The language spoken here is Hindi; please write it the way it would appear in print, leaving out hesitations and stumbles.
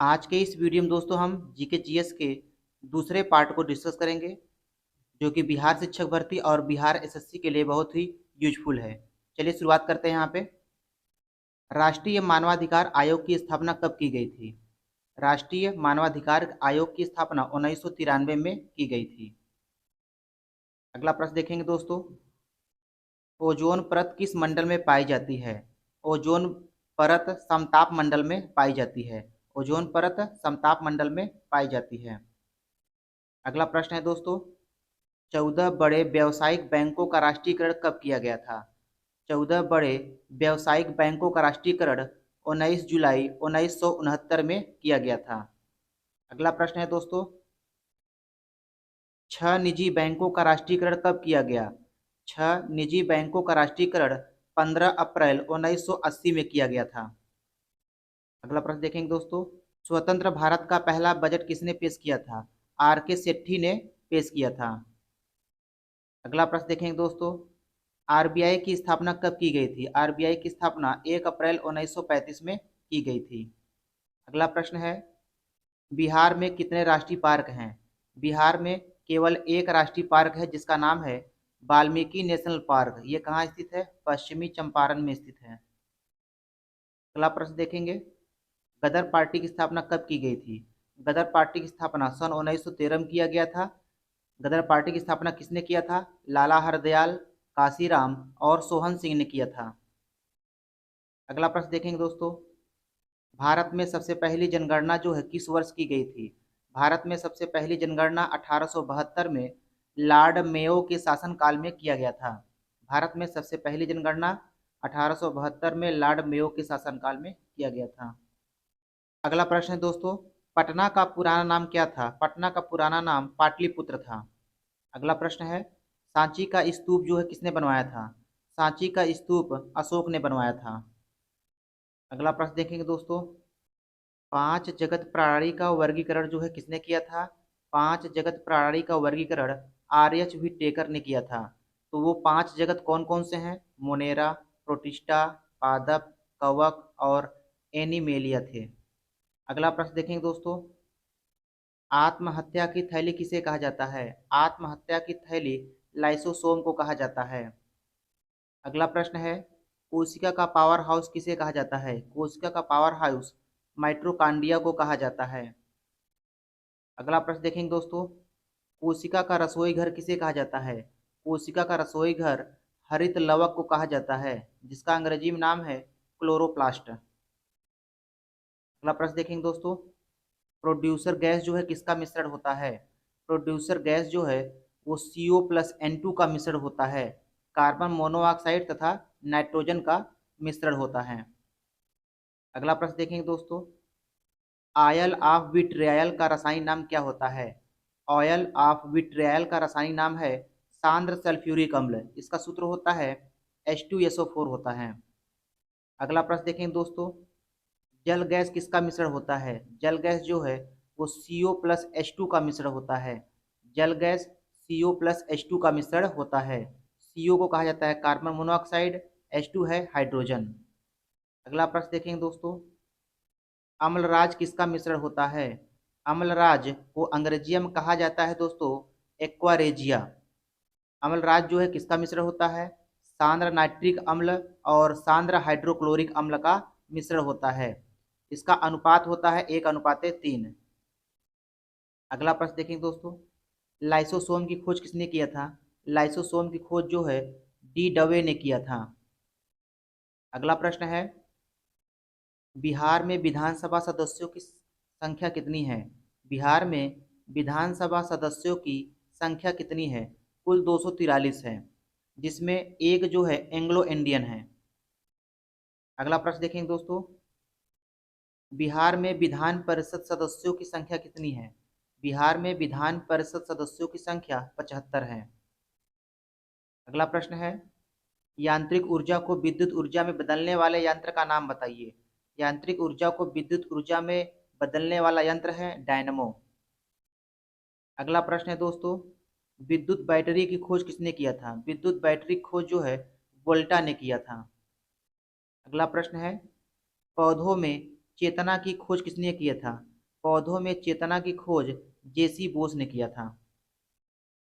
आज के इस वीडियो में दोस्तों हम जीके जीएस के दूसरे पार्ट को डिस्कस करेंगे, जो कि बिहार शिक्षक भर्ती और बिहार एसएससी के लिए बहुत ही यूजफुल है। चलिए शुरुआत करते हैं। यहाँ पे राष्ट्रीय मानवाधिकार आयोग की स्थापना कब की गई थी? राष्ट्रीय मानवाधिकार आयोग की स्थापना 1993 में की गई थी। अगला प्रश्न देखेंगे दोस्तों, ओजोन परत किस मंडल में पाई जाती है? ओजोन परत समताप मंडल में पाई जाती है। ओजोन परत समताप मंडल में पाई जाती है। अगला प्रश्न है दोस्तों, 14 बड़े व्यावसायिक बैंकों का राष्ट्रीयकरण कब किया गया था? 14 बड़े व्यावसायिक बैंकों का राष्ट्रीयकरण 19 जुलाई 1969 में किया गया था। अगला प्रश्न है दोस्तों, 6 निजी बैंकों का राष्ट्रीयकरण कब किया गया? 6 निजी बैंकों का राष्ट्रीयकरण 15 अप्रैल 1980 में किया गया था। अगला प्रश्न देखेंगे दोस्तों, स्वतंत्र भारत का पहला बजट किसने पेश किया था? आर के सेठी ने पेश किया था। अगला प्रश्न देखेंगे दोस्तों, आरबीआई की स्थापना कब की गई थी? आरबीआई की स्थापना 1 अप्रैल 1935 में की गई थी। अगला प्रश्न है, बिहार में कितने राष्ट्रीय पार्क हैं? बिहार में केवल एक राष्ट्रीय पार्क है, जिसका नाम है वाल्मीकि नेशनल पार्क। ये कहाँ स्थित है? पश्चिमी चंपारण में स्थित है। अगला प्रश्न देखेंगे, गदर पार्टी की स्थापना कब की गई थी? गदर पार्टी की स्थापना सन 1913 में किया गया था। गदर पार्टी की स्थापना किसने किया था? लाला हरदयाल, काशीराम और सोहन सिंह ने किया था। अगला प्रश्न देखेंगे दोस्तों, भारत में सबसे पहली जनगणना जो है किस वर्ष की गई थी? भारत में सबसे पहली जनगणना 1872 में लॉर्ड मेयो के शासनकाल में किया गया था। भारत में सबसे पहली जनगणना 1872 में लॉर्ड मेयो के शासनकाल में किया गया था। अगला प्रश्न है दोस्तों, पटना का पुराना नाम क्या था? पटना का पुराना नाम पाटलिपुत्र था। अगला प्रश्न है, सांची का स्तूप जो है किसने बनवाया था? सांची का स्तूप अशोक ने बनवाया था। अगला प्रश्न देखेंगे दोस्तों, पांच जगत प्रणाली का वर्गीकरण जो है किसने किया था? पांच जगत प्रणाली का वर्गीकरण आर एच व्हिटेकर ने किया था। तो वो पांच जगत कौन कौन से हैं? मोनेरा, प्रोटिस्टा, पादप, कवक और एनिमेलिया थे। अगला प्रश्न देखेंगे दोस्तों, आत्महत्या की थैली किसे कहा जाता है? आत्महत्या की थैली लाइसोसोम को कहा जाता है। अगला प्रश्न है, कोशिका का पावर हाउस किसे कहा जाता है? कोशिका का पावर हाउस माइटोकांड्रिया को कहा जाता है। अगला प्रश्न देखेंगे दोस्तों, कोशिका का रसोई घर किसे कहा जाता है? कोशिका का रसोई घर हरित लवक को कहा जाता है, जिसका अंग्रेजी में नाम है क्लोरोप्लास्ट। अगला प्रश्न देखेंगे दोस्तों, प्रोड्यूसर गैस जो है किसका मिश्रण होता है? प्रोड्यूसर गैस जो है वो CO+N2 का मिश्रण होता है। कार्बन मोनोऑक्साइड तथा नाइट्रोजन का मिश्रण होता है। अगला प्रश्न देखेंगे दोस्तों, ऑयल ऑफ विट्रियल का रासायनिक नाम क्या होता है? ऑयल ऑफ विट्रियल का रासायनिक नाम है सांद्र सल्फ्यूरिक अम्ल। इसका सूत्र होता है H2SO4 होता है। अगला प्रश्न देखेंगे दोस्तों, जल गैस किसका मिश्रण होता है? जल गैस जो है वो CO+H2 का मिश्रण होता है। जल गैस CO+H2 का मिश्रण होता है। CO को कहा जाता है कार्बन मोनोऑक्साइड, H2 है हाइड्रोजन। अगला प्रश्न देखेंगे दोस्तों, अम्लराज किसका मिश्रण होता है? अम्लराज को अंग्रेजी में कहा जाता है दोस्तों एक्वारेजिया। अम्लराज जो है किसका मिश्रण होता है? सांद्र नाइट्रिक अम्ल और सांद्र हाइड्रोक्लोरिक अम्ल का मिश्रण होता है। इसका अनुपात होता है 1:3। अगला प्रश्न देखेंगे दोस्तों, लाइसोसोम की खोज किसने किया था? लाइसोसोम की खोज जो है डी डवे ने किया था। अगला प्रश्न है, बिहार में विधानसभा सदस्यों की संख्या कितनी है? बिहार में विधानसभा सदस्यों की संख्या कितनी है? कुल 243 है, जिसमें एक जो है एंग्लो इंडियन है। अगला प्रश्न देखेंगे दोस्तों, बिहार में विधान परिषद सदस्यों की संख्या कितनी है? बिहार में विधान परिषद सदस्यों की संख्या 75 है। अगला प्रश्न है, यांत्रिक ऊर्जा को विद्युत ऊर्जा में बदलने वाले यंत्र का नाम बताइए। यांत्रिक ऊर्जा को विद्युत ऊर्जा में बदलने वाला यंत्र है डायनमो। अगला प्रश्न है दोस्तों, विद्युत बैटरी की खोज किसने किया था? विद्युत बैटरी खोज जो है वोल्टा ने किया था। अगला प्रश्न है, पौधों में चेतना की खोज किसने किया था? पौधों में चेतना की खोज जेसी बोस ने किया था।